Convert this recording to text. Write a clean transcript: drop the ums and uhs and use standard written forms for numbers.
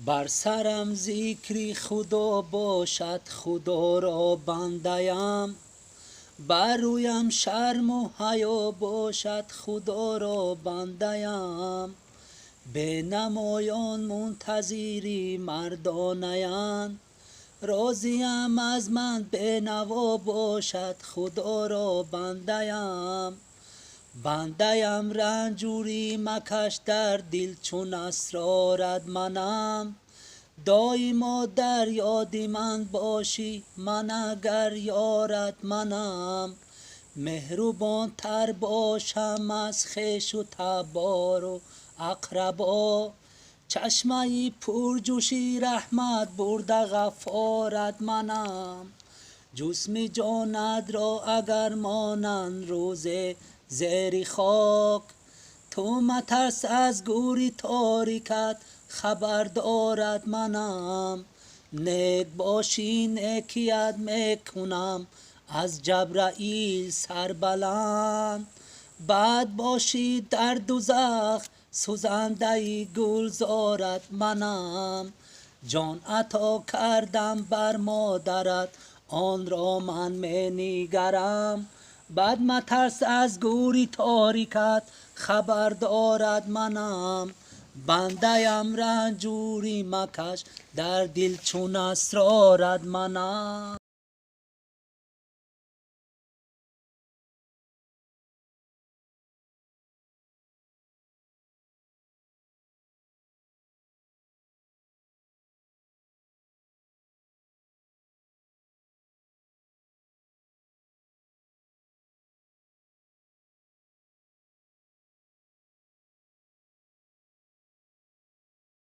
بر سرم ذکری خدا باشد خدا را بنده‌ام، بر رویم شرم و حیا باشد خدا را بنده‌ام. به نمایان منتظری مردانه‌اند، راضیم از من به نوا باشد خدا را بنده‌ام. بنده‌ام رنجوری مکش در دل چون اسرارت منم، دایما در یاد من باشی من اگر یارت منم. مهربان تر باشم از خویش و تبار و اقربا، چشمه پرجوشی رحمت برده غفارت منم. جسم جانت را اگر مانند روز زیر خاک، تو مترس از گوری تاریکت خبر دارد منم. نیک باشی نیکیت میکنم از جبرائیل سربلند، بد باشی در دوزخ سوزنده گلزارت منم. جان عطا کردم بر مادرت آن را من می نگرم، بد مترس از گوری تاریکت خبر دارد منم. بنده‌ام رنجوری مکش در دل چون اسرارت منم.